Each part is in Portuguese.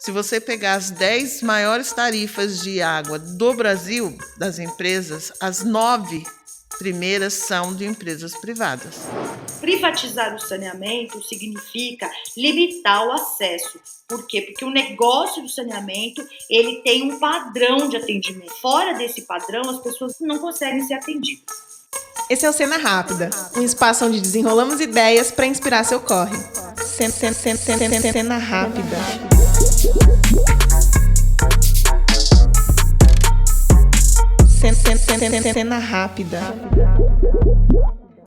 Se você pegar as 10 maiores tarifas de água do Brasil, das empresas, as 9 primeiras são de empresas privadas. Privatizar o saneamento significa limitar o acesso. Por quê? Porque o negócio do saneamento, ele tem um padrão de atendimento. Fora desse padrão, as pessoas não conseguem ser atendidas. Esse é o Cena Rápida, um espaço onde desenrolamos ideias para inspirar seu corre. Cena Rápida. Cena Rápida.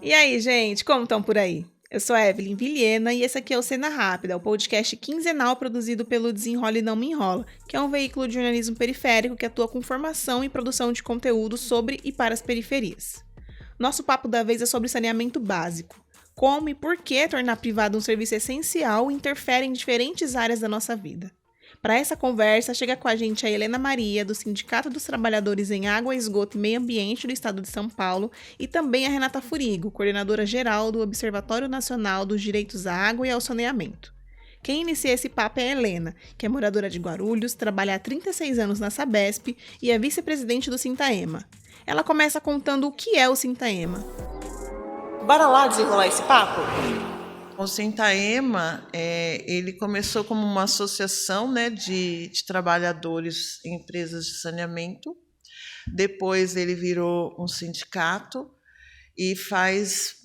E aí, gente, como estão por aí? Eu sou a Evelyn Vilhena e esse aqui é o Cena Rápida, o podcast quinzenal produzido pelo Desenrola e Não Me Enrola, que é um veículo de jornalismo periférico que atua com formação e produção de conteúdo sobre e para as periferias. Nosso papo da vez é sobre saneamento básico. Como e por que tornar privado um serviço essencial interfere em diferentes áreas da nossa vida. Para essa conversa, chega com a gente a Helena Maria, do Sindicato dos Trabalhadores em Água, Esgoto e Meio Ambiente do Estado de São Paulo, e também a Renata Furigo, coordenadora-geral do Observatório Nacional dos Direitos à Água e ao Saneamento. Quem inicia esse papo é a Helena, que é moradora de Guarulhos, trabalha há 36 anos na Sabesp e é vice-presidente do Sintaema. Ela começa contando o que é o Sintaema. Bora lá desenrolar esse papo? O Sintaema, ele começou como uma associação, né, de trabalhadores em empresas de saneamento. Depois ele virou um sindicato e faz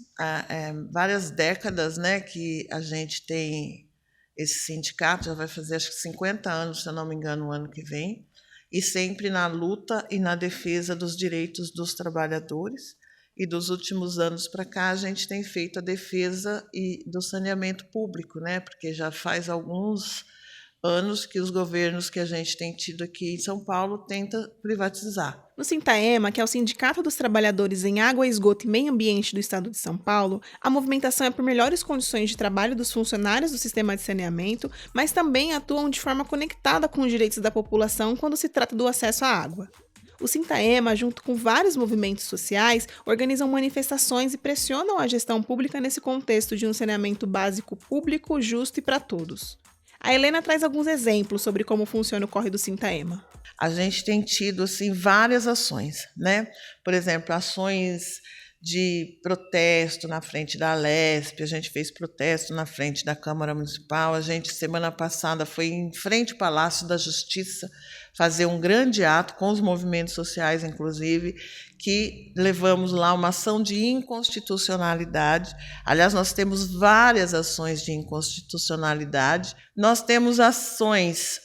várias décadas, né, que a gente tem esse sindicato, já vai fazer acho que 50 anos, se eu não me engano, o ano que vem, e sempre na luta e na defesa dos direitos dos trabalhadores. E dos últimos anos para cá a gente tem feito a defesa do saneamento público, né? Porque já faz alguns anos que os governos que a gente tem tido aqui em São Paulo tentam privatizar. No Sintaema, que é o Sindicato dos Trabalhadores em Água, Esgoto e Meio Ambiente do Estado de São Paulo, a movimentação é por melhores condições de trabalho dos funcionários do sistema de saneamento, mas também atuam de forma conectada com os direitos da população quando se trata do acesso à água. O Sintaema, junto com vários movimentos sociais, organizam manifestações e pressionam a gestão pública nesse contexto de um saneamento básico público, justo e para todos. A Helena traz alguns exemplos sobre como funciona o corre do Sintaema. A gente tem tido assim, várias ações, né? Por exemplo, ações de protesto na frente da Alesp, a gente fez protesto na frente da Câmara Municipal, a gente, semana passada, foi em frente ao Palácio da Justiça fazer um grande ato com os movimentos sociais, inclusive, que levamos lá uma ação de inconstitucionalidade. Aliás, nós temos várias ações de inconstitucionalidade. Nós temos ações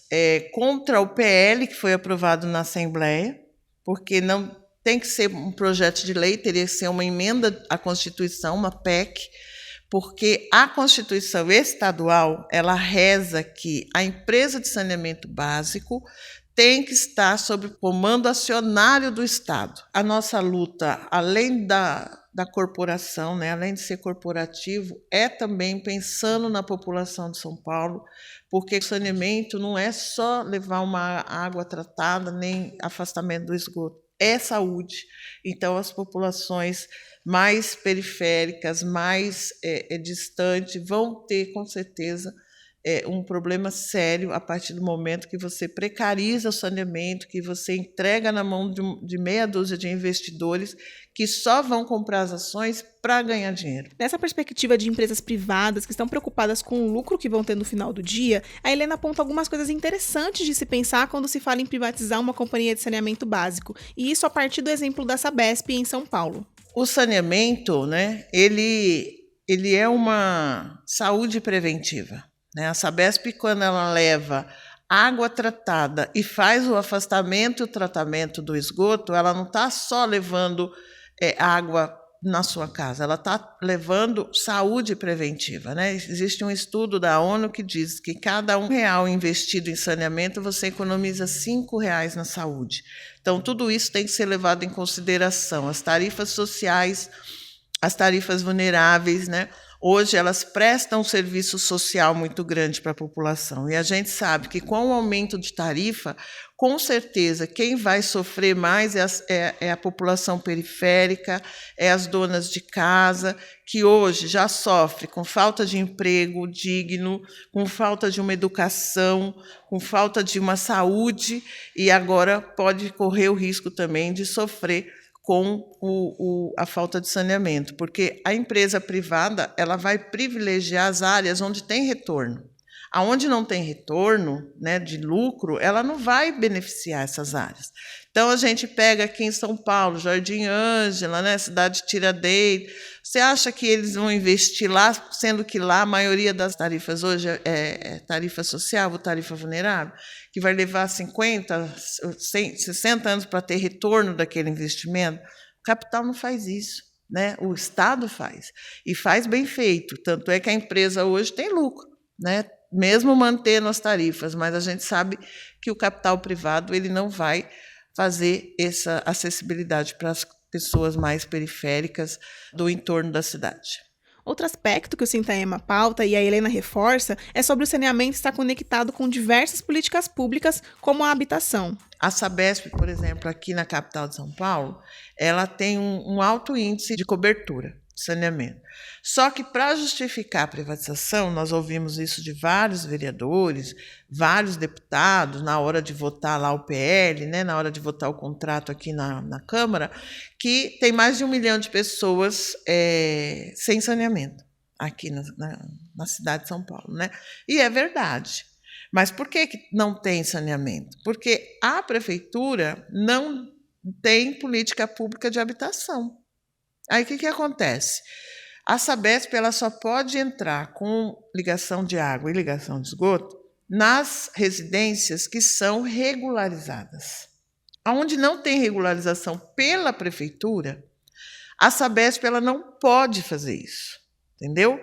contra o PL, que foi aprovado na Assembleia, porque não tem que ser um projeto de lei, teria que ser uma emenda à Constituição, uma PEC, porque a Constituição estadual, ela reza que a empresa de saneamento básico tem que estar sob comando acionário do Estado. A nossa luta, além da corporação, né, além de ser corporativo, é também pensando na população de São Paulo, porque o saneamento não é só levar uma água tratada, nem afastamento do esgoto. É saúde. Então, as populações mais periféricas, mais distantes, vão ter, com certeza, um problema sério a partir do momento que você precariza o saneamento, que você entrega na mão de meia dúzia de investidores que só vão comprar as ações para ganhar dinheiro. Nessa perspectiva de empresas privadas que estão preocupadas com o lucro que vão ter no final do dia, a Helena aponta algumas coisas interessantes de se pensar quando se fala em privatizar uma companhia de saneamento básico, e isso a partir do exemplo da Sabesp em São Paulo. O saneamento, né, ele é uma saúde preventiva. A Sabesp, quando ela leva água tratada e faz o afastamento e o tratamento do esgoto, ela não está só levando água na sua casa, ela está levando saúde preventiva, né? Existe um estudo da ONU que diz que cada R$1 investido em saneamento, você economiza R$5 na saúde. Então, tudo isso tem que ser levado em consideração. As tarifas sociais, as tarifas vulneráveis, né? Hoje elas prestam um serviço social muito grande para a população. E a gente sabe que com o aumento de tarifa, com certeza, quem vai sofrer mais é a população periférica, é as donas de casa, que hoje já sofre com falta de emprego digno, com falta de uma educação, com falta de uma saúde, e agora pode correr o risco também de sofrer com a falta de saneamento, porque a empresa privada ela vai privilegiar as áreas onde tem retorno. Aonde não tem retorno, né, de lucro, ela não vai beneficiar essas áreas. Então, a gente pega aqui em São Paulo, Jardim Ângela, né, cidade de Tiradentes. Você acha que eles vão investir lá, sendo que lá a maioria das tarifas hoje é tarifa social ou tarifa vulnerável, que vai levar 50, 100, 60 anos para ter retorno daquele investimento? O capital não faz isso, né? O Estado faz, e faz bem feito. Tanto é que a empresa hoje tem lucro, né? Mesmo mantendo as tarifas, mas a gente sabe que o capital privado ele não vai fazer essa acessibilidade para as pessoas mais periféricas do entorno da cidade. Outro aspecto que o Sintaema pauta e a Helena reforça é sobre o saneamento estar conectado com diversas políticas públicas, como a habitação. A Sabesp, por exemplo, aqui na capital de São Paulo, ela tem um alto índice de cobertura de saneamento. Só que, para justificar a privatização, nós ouvimos isso de vários vereadores, vários deputados, na hora de votar lá o PL, né, na hora de votar o contrato aqui na Câmara, que tem mais de 1 milhão de pessoas sem saneamento aqui na cidade de São Paulo, né? E é verdade. Mas por que não tem saneamento? Porque a prefeitura não tem política pública de habitação. Aí o que acontece? A Sabesp ela só pode entrar com ligação de água e ligação de esgoto nas residências que são regularizadas. Onde não tem regularização pela prefeitura, a Sabesp ela não pode fazer isso, entendeu?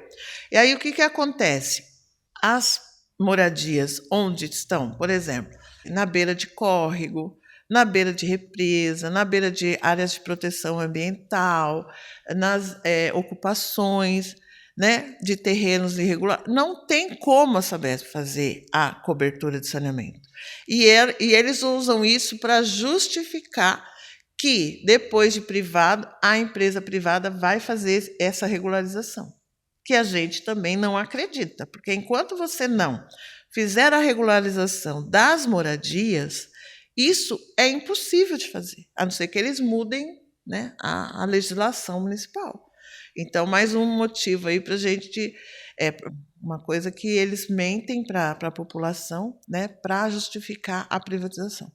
E aí o que acontece? As moradias onde estão, por exemplo, na beira de córrego, na beira de represa, na beira de áreas de proteção ambiental, nas ocupações, né, de terrenos irregulares, não tem como a Sabesp fazer a cobertura de saneamento. E eles usam isso para justificar que, depois de privado, a empresa privada vai fazer essa regularização, que a gente também não acredita, porque enquanto você não fizer a regularização das moradias, isso é impossível de fazer, a não ser que eles mudem, né, a legislação municipal. Então, mais um motivo aí para a gente, uma coisa que eles mentem para a população, né, para justificar a privatização.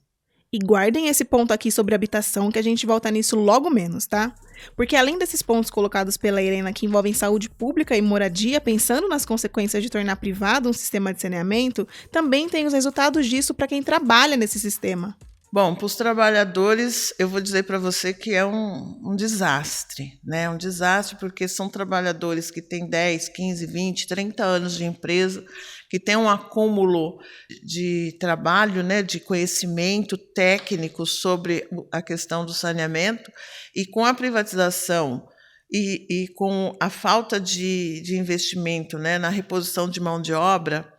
E guardem esse ponto aqui sobre habitação, que a gente volta nisso logo menos, tá? Porque além desses pontos colocados pela Helena que envolvem saúde pública e moradia, pensando nas consequências de tornar privado um sistema de saneamento, também tem os resultados disso para quem trabalha nesse sistema. Bom, para os trabalhadores, eu vou dizer para você que é um desastre, né? Um desastre porque são trabalhadores que têm 10, 15, 20, 30 anos de empresa, que têm um acúmulo de trabalho, né, de conhecimento técnico sobre a questão do saneamento, e com a privatização e com a falta de investimento, né, na reposição de mão de obra,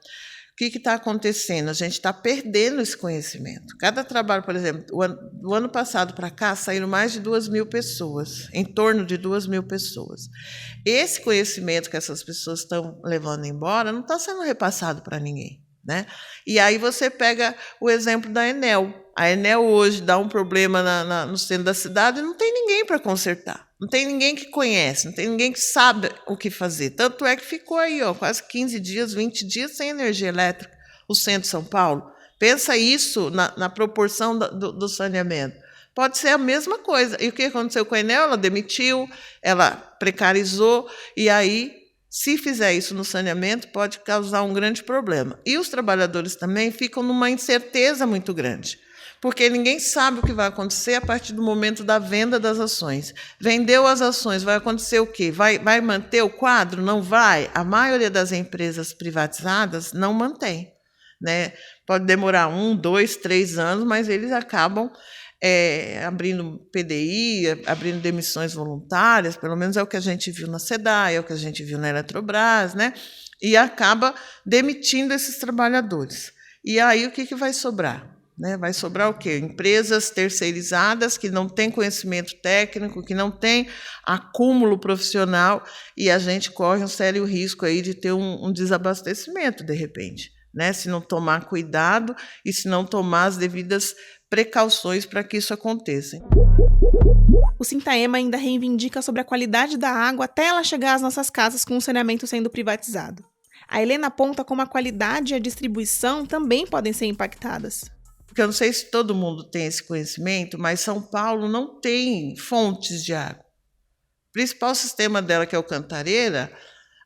o que está acontecendo? A gente está perdendo esse conhecimento. Cada trabalho, por exemplo, do ano passado para cá, saíram mais de 2.000 pessoas, em torno de 2.000 pessoas. Esse conhecimento que essas pessoas estão levando embora não está sendo repassado para ninguém, né? E aí você pega o exemplo da Enel. A Enel hoje dá um problema no centro da cidade e não tem ninguém para consertar. Não tem ninguém que conhece, não tem ninguém que sabe o que fazer. Tanto é que ficou aí, quase 15 dias, 20 dias sem energia elétrica, o centro de São Paulo. Pensa isso na proporção do saneamento. Pode ser a mesma coisa. E o que aconteceu com a Enel? Ela demitiu, ela precarizou, e aí, se fizer isso no saneamento, pode causar um grande problema. E os trabalhadores também ficam numa incerteza muito grande, porque ninguém sabe o que vai acontecer a partir do momento da venda das ações. Vendeu as ações, vai acontecer o quê? Vai manter o quadro? Não vai. A maioria das empresas privatizadas não mantém, né? Pode demorar 1, 2, 3 anos, mas eles acabam abrindo PDI, abrindo demissões voluntárias, pelo menos é o que a gente viu na SEDAI, é o que a gente viu na Eletrobras, né? E acaba demitindo esses trabalhadores. E aí o que vai sobrar? Né? Vai sobrar o quê? Empresas terceirizadas que não têm conhecimento técnico, que não têm acúmulo profissional, e a gente corre um sério risco aí de ter um desabastecimento, de repente, né? Se não tomar cuidado e se não tomar as devidas precauções para que isso aconteça. O Sintaema ainda reivindica sobre a qualidade da água até ela chegar às nossas casas com o saneamento sendo privatizado. A Helena aponta como a qualidade e a distribuição também podem ser impactadas. Porque eu não sei se todo mundo tem esse conhecimento, mas São Paulo não tem fontes de água. O principal sistema dela, que é o Cantareira,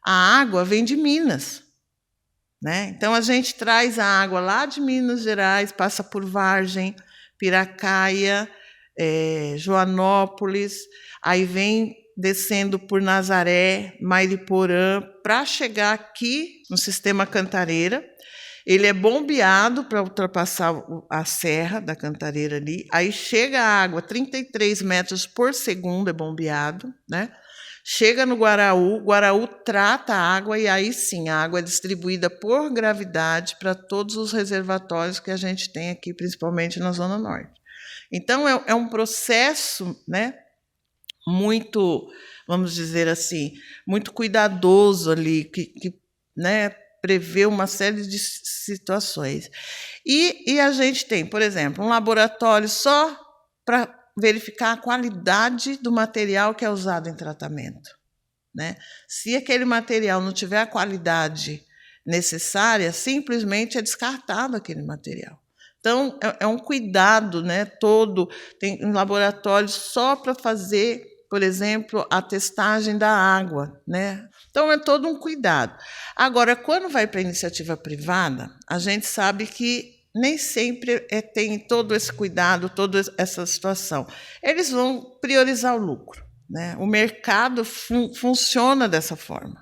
a água vem de Minas, né? Então a gente traz a água lá de Minas Gerais, passa por Vargem, Piracaia, Joanópolis, aí vem descendo por Nazaré, Mairiporã, para chegar aqui no sistema Cantareira. Ele é bombeado para ultrapassar a serra da Cantareira ali, aí chega a água 33 metros por segundo, é bombeado, né? Chega no Guaraú, Guaraú trata a água e aí sim a água é distribuída por gravidade para todos os reservatórios que a gente tem aqui, principalmente na Zona Norte. Então é um processo, né, muito, vamos dizer assim, muito cuidadoso ali, que né, prevê uma série de situações. E a gente tem, por exemplo, um laboratório só para verificar a qualidade do material que é usado em tratamento, né? Se aquele material não tiver a qualidade necessária, simplesmente é descartado aquele material. Então, é um cuidado, né, todo. Tem um laboratório só para fazer, por exemplo, a testagem da água, né? Então, é todo um cuidado. Agora, quando vai para a iniciativa privada, a gente sabe que nem sempre tem todo esse cuidado, toda essa situação. Eles vão priorizar o lucro, né? O mercado funciona dessa forma.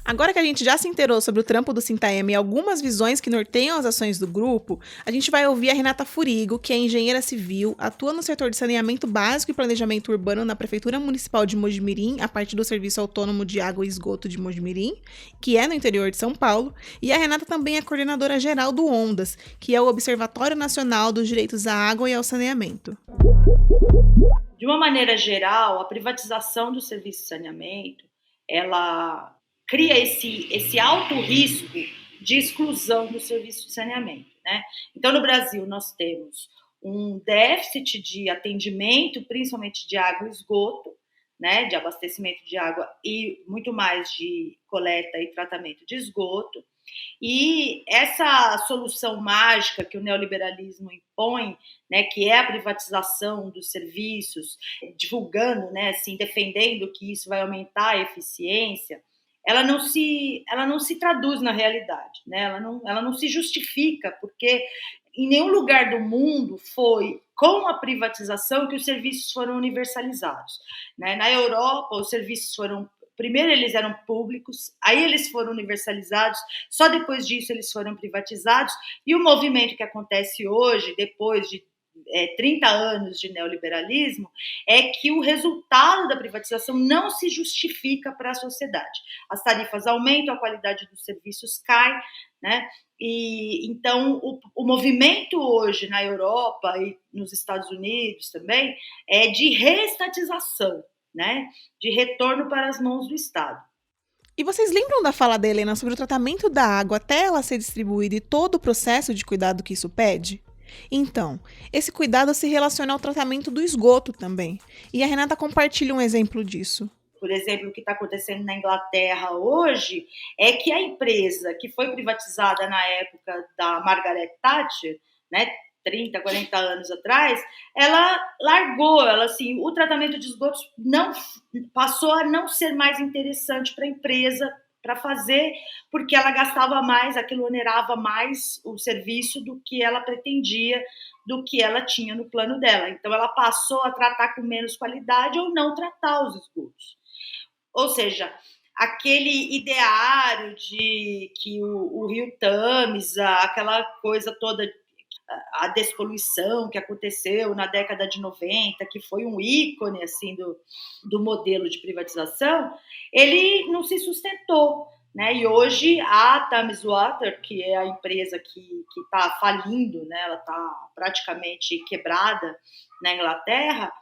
Agora que a gente já se inteirou sobre o trampo do Sintaema e algumas visões que norteiam as ações do grupo, a gente vai ouvir a Renata Furigo, que é engenheira civil, atua no setor de saneamento básico e planejamento urbano na Prefeitura Municipal de Mojimirim, a partir do Serviço Autônomo de Água e Esgoto de Mojimirim, que é no interior de São Paulo, e a Renata também é coordenadora geral do ONDAS, que é o Observatório Nacional dos Direitos à Água e ao Saneamento. De uma maneira geral, a privatização do serviço de saneamento, ela cria esse alto risco de exclusão do serviço de saneamento, né? Então, no Brasil, nós temos um déficit de atendimento, principalmente de água e esgoto, né? De abastecimento de água e muito mais de coleta e tratamento de esgoto. E essa solução mágica que o neoliberalismo impõe, né, que é a privatização dos serviços, divulgando, né, assim, defendendo que isso vai aumentar a eficiência, ela não se traduz na realidade, né? Ela não se justifica, porque em nenhum lugar do mundo foi com a privatização que os serviços foram universalizados, né? Na Europa, os serviços foram... Primeiro eles eram públicos, aí eles foram universalizados, só depois disso eles foram privatizados, e o movimento que acontece hoje, depois de 30 anos de neoliberalismo, é que o resultado da privatização não se justifica para a sociedade. As tarifas aumentam, a qualidade dos serviços cai, né? E então o movimento hoje na Europa e nos Estados Unidos também é de reestatização, né? De retorno para as mãos do Estado. E vocês lembram da fala da Helena sobre o tratamento da água até ela ser distribuída e todo o processo de cuidado que isso pede? Então, esse cuidado se relaciona ao tratamento do esgoto também. E a Renata compartilha um exemplo disso. Por exemplo, o que está acontecendo na Inglaterra hoje é que a empresa que foi privatizada na época da Margaret Thatcher, né, 30, 40 anos atrás, ela largou, assim, o tratamento de esgotos passou a não ser mais interessante para a empresa para fazer, porque ela gastava mais, aquilo onerava mais o serviço do que ela pretendia, do que ela tinha no plano dela. Então, ela passou a tratar com menos qualidade ou não tratar os esgotos. Ou seja, aquele ideário de que o rio Tamisa, aquela coisa toda, a despoluição que aconteceu na década de 90, que foi um ícone assim, do modelo de privatização, ele não se sustentou. Né? E hoje a Thames Water, que é a empresa que está falindo, né? Ela está praticamente quebrada na Inglaterra,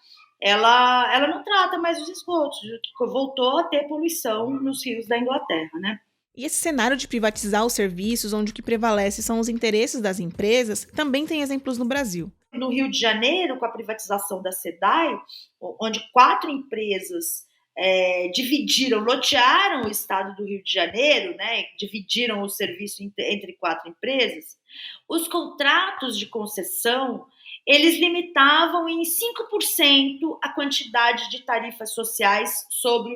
ela não trata mais os esgotos, voltou a ter poluição nos rios da Inglaterra, né? E esse cenário de privatizar os serviços, onde o que prevalece são os interesses das empresas, também tem exemplos no Brasil. No Rio de Janeiro, com a privatização da SEDAI, onde 4 empresas lotearam o estado do Rio de Janeiro, né, dividiram o serviço entre 4 empresas, os contratos de concessão, eles limitavam em 5% a quantidade de tarifas sociais sobre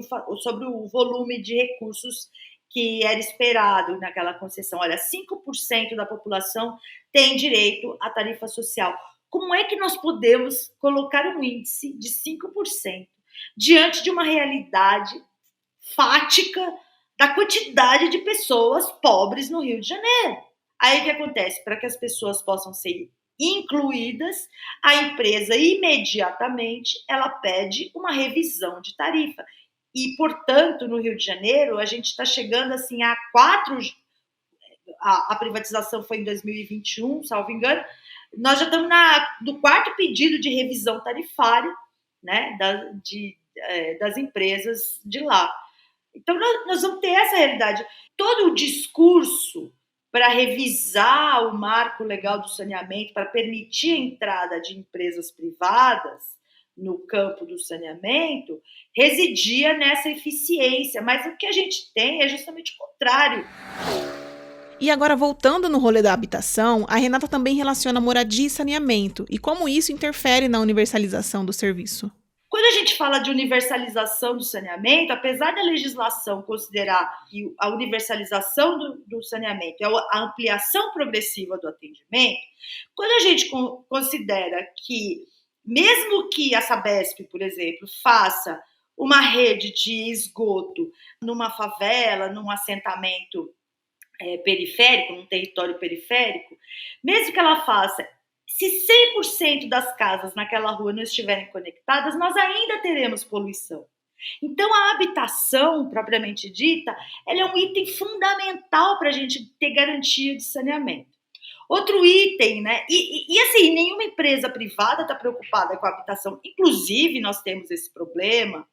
o volume de recursos que era esperado naquela concessão. Olha, 5% da população tem direito à tarifa social. Como é que nós podemos colocar um índice de 5% diante de uma realidade fática da quantidade de pessoas pobres no Rio de Janeiro? Aí o que acontece? Para que as pessoas possam ser incluídas, a empresa imediatamente ela pede uma revisão de tarifa. E, portanto, no Rio de Janeiro, a gente está chegando assim a 4... A privatização foi em 2021, salvo engano. Nós já estamos no 4º pedido de revisão tarifária, né, das empresas de lá. Então, nós vamos ter essa realidade. Todo o discurso para revisar o marco legal do saneamento, para permitir a entrada de empresas privadas no campo do saneamento, residia nessa eficiência. Mas o que a gente tem é justamente o contrário. E agora, voltando no rolê da habitação, a Renata também relaciona moradia e saneamento, e como isso interfere na universalização do serviço. Quando a gente fala de universalização do saneamento, apesar da legislação considerar que a universalização do saneamento é a ampliação progressiva do atendimento, quando a gente considera que, mesmo que a Sabesp, por exemplo, faça uma rede de esgoto numa favela, num assentamento periférico, num território periférico, mesmo que ela faça, se 100% das casas naquela rua não estiverem conectadas, nós ainda teremos poluição. Então, a habitação, propriamente dita, ela é um item fundamental para a gente ter garantia de saneamento. Outro item, né? E assim, nenhuma empresa privada está preocupada com a habitação. Inclusive, nós temos esse problema,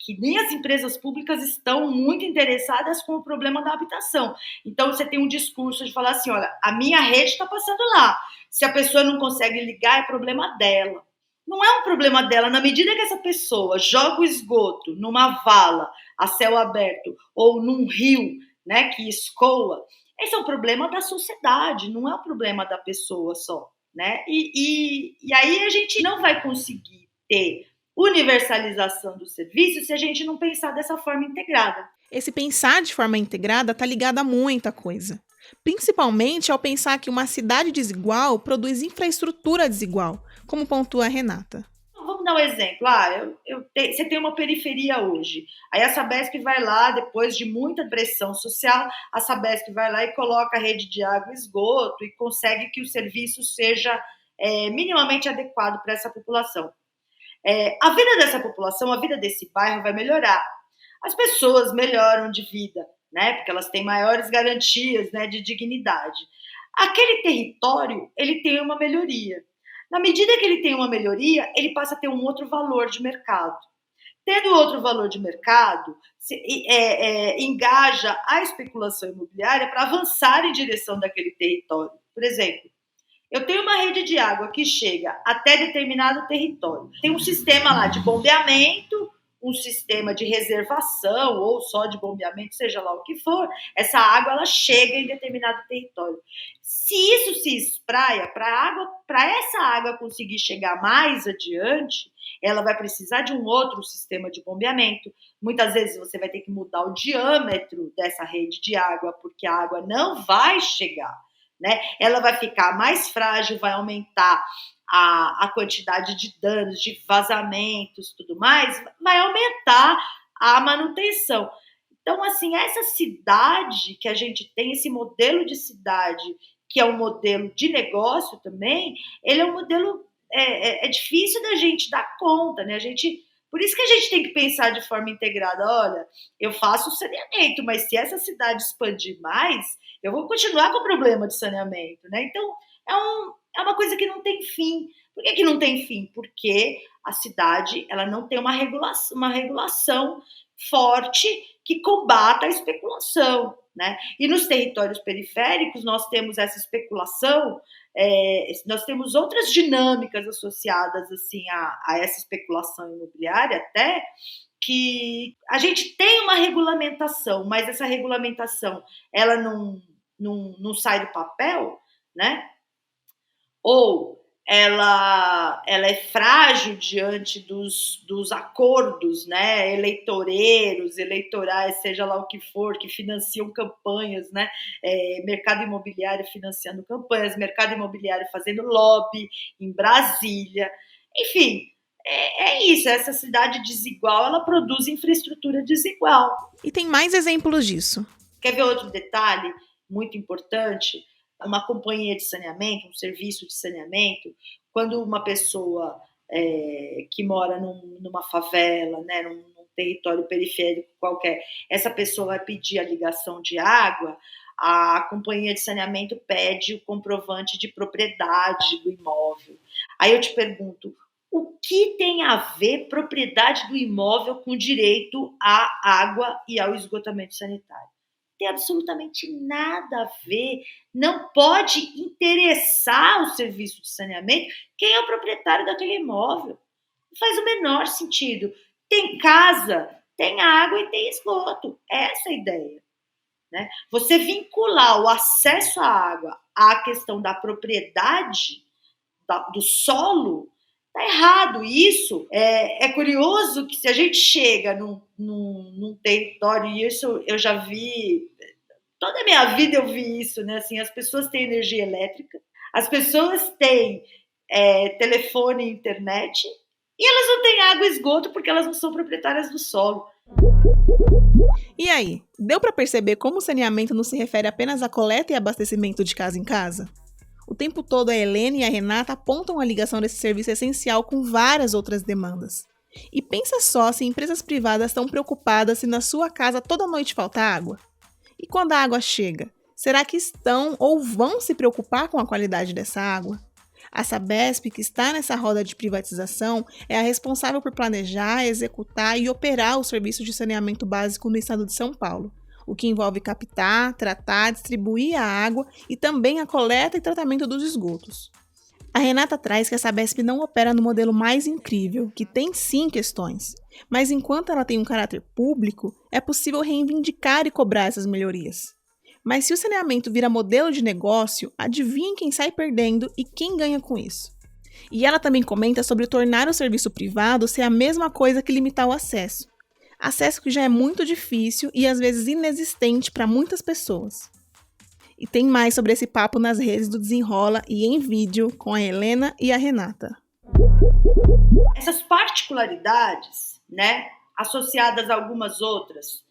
que nem as empresas públicas estão muito interessadas com o problema da habitação. Então, você tem um discurso de falar assim, olha, a minha rede está passando lá. Se a pessoa não consegue ligar, é problema dela. Não é um problema dela. Na medida que essa pessoa joga o esgoto numa vala a céu aberto ou num rio, né, que escoa, esse é um problema da sociedade, não é um problema da pessoa só. Né? E aí a gente não vai conseguir ter universalização do serviço se a gente não pensar dessa forma integrada. Esse pensar de forma integrada está ligado a muita coisa. Principalmente ao pensar que uma cidade desigual produz infraestrutura desigual, como pontua a Renata. Vamos dar um exemplo. Você tem uma periferia hoje. Aí a Sabesp vai lá, depois de muita pressão social, a Sabesp vai lá e coloca a rede de água e esgoto e consegue que o serviço seja minimamente adequado para essa população. A vida dessa população, a vida desse bairro vai melhorar. As pessoas melhoram de vida, né? Porque elas têm maiores garantias, né, de dignidade. Aquele território, ele tem uma melhoria. Na medida que ele tem uma melhoria, ele passa a ter um outro valor de mercado. Tendo outro valor de mercado, engaja a especulação imobiliária para avançar em direção daquele território. Por exemplo, eu tenho uma rede de água que chega até determinado território. Tem um sistema lá de bombeamento, um sistema de reservação ou só de bombeamento, seja lá o que for. Essa água ela chega em determinado território. Se isso se espraia, para essa água conseguir chegar mais adiante, ela vai precisar de um outro sistema de bombeamento. Muitas vezes você vai ter que mudar o diâmetro dessa rede de água, porque a água não vai chegar. Né? Ela vai ficar mais frágil, vai aumentar a quantidade de danos, de vazamentos, tudo mais, vai aumentar a manutenção. Então, assim, essa cidade que a gente tem, esse modelo de cidade, que é um modelo de negócio também, ele é um modelo, é difícil da gente dar conta, né? Por isso que a gente tem que pensar de forma integrada. Olha, eu faço saneamento, mas se essa cidade expandir mais, eu vou continuar com o problema de saneamento, né? Então, é uma coisa que não tem fim. Por que não tem fim? Porque a cidade ela não tem uma regulação forte que combata a especulação, né? E nos territórios periféricos nós temos essa especulação, nós temos outras dinâmicas associadas assim a essa especulação imobiliária até, que a gente tem uma regulamentação, mas essa regulamentação ela não sai do papel, né? Ou ela é frágil diante dos acordos, né, eleitorais, seja lá o que for, que financiam campanhas, né, mercado imobiliário financiando campanhas, mercado imobiliário fazendo lobby em Brasília, enfim, é isso, essa cidade desigual, ela produz infraestrutura desigual. E tem mais exemplos disso. Quer ver outro detalhe muito importante? Uma companhia de saneamento, um serviço de saneamento, quando uma pessoa que mora numa favela, né, num território periférico qualquer, essa pessoa vai pedir a ligação de água, a companhia de saneamento pede o comprovante de propriedade do imóvel. Aí eu te pergunto, o que tem a ver propriedade do imóvel com direito à água e ao esgotamento sanitário? Tem absolutamente nada a ver, não pode interessar o serviço de saneamento quem é o proprietário daquele imóvel. Não faz o menor sentido. Tem casa, tem água e tem esgoto. Essa é a ideia, né? Você vincular o acesso à água à questão da propriedade do solo, está errado. Isso é curioso que se a gente chega num território, e isso eu já vi, toda a minha vida eu vi isso, né? Assim, as pessoas têm energia elétrica, as pessoas têm telefone e internet, e elas não têm água e esgoto porque elas não são proprietárias do solo. E aí, deu para perceber como o saneamento não se refere apenas a coleta e abastecimento de casa em casa? O tempo todo a Helena e a Renata apontam a ligação desse serviço essencial com várias outras demandas. E pensa só se empresas privadas estão preocupadas se na sua casa toda noite falta água. E quando a água chega, será que estão ou vão se preocupar com a qualidade dessa água? A Sabesp, que está nessa roda de privatização, é a responsável por planejar, executar e operar o serviço de saneamento básico no estado de São Paulo, o que envolve captar, tratar, distribuir a água e também a coleta e tratamento dos esgotos. A Renata traz que a Sabesp não opera no modelo mais incrível, que tem sim questões, mas enquanto ela tem um caráter público, é possível reivindicar e cobrar essas melhorias. Mas se o saneamento vira modelo de negócio, adivinhem quem sai perdendo e quem ganha com isso. E ela também comenta sobre tornar o serviço privado ser a mesma coisa que limitar o acesso. Acesso que já é muito difícil e às vezes inexistente para muitas pessoas. E tem mais sobre esse papo nas redes do Desenrola e em vídeo com a Helena e a Renata. Essas particularidades, né, associadas a algumas outras,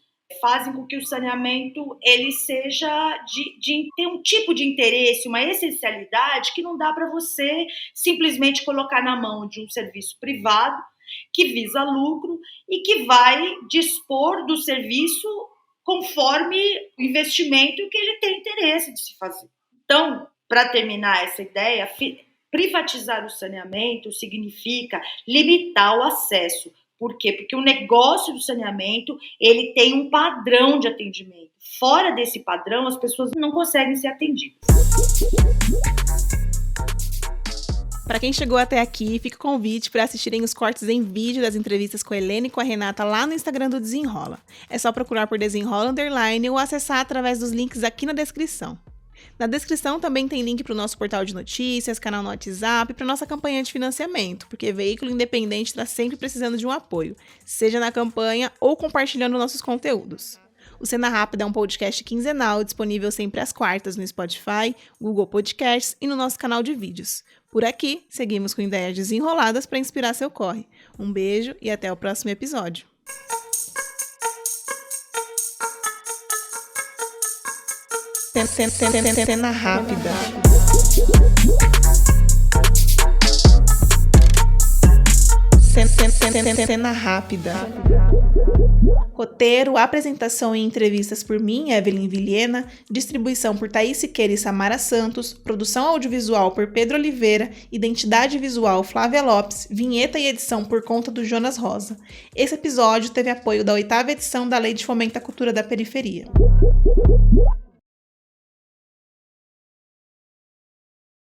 fazem com que o saneamento ele seja de ter um tipo de interesse, uma essencialidade que não dá para você simplesmente colocar na mão de um serviço privado que visa lucro e que vai dispor do serviço conforme o investimento que ele tem interesse de se fazer. Então, para terminar essa ideia, privatizar o saneamento significa limitar o acesso. Por quê? Porque o negócio do saneamento ele tem um padrão de atendimento. Fora desse padrão, as pessoas não conseguem ser atendidas. Para quem chegou até aqui, fica o convite para assistirem os cortes em vídeo das entrevistas com a Helena e com a Renata lá no Instagram do Desenrola. É só procurar por Desenrola _ ou acessar através dos links aqui na descrição. Na descrição também tem link para o nosso portal de notícias, canal no WhatsApp e para nossa campanha de financiamento, porque veículo independente está sempre precisando de um apoio, seja na campanha ou compartilhando nossos conteúdos. O Cena Rápida é um podcast quinzenal, disponível sempre às quartas no Spotify, Google Podcasts e no nosso canal de vídeos. Por aqui, seguimos com ideias desenroladas para inspirar seu corre. Um beijo e até o próximo episódio. Cena rápida. Cena rápida. Roteiro, apresentação e entrevistas por mim, Evelyn Vilhena, distribuição por Thaís Siqueira e Samara Santos, produção audiovisual por Pedro Oliveira, identidade visual Flávia Lopes, vinheta e edição por conta do Jonas Rosa. Esse episódio teve apoio da 8ª edição da Lei de Fomento à Cultura da Periferia.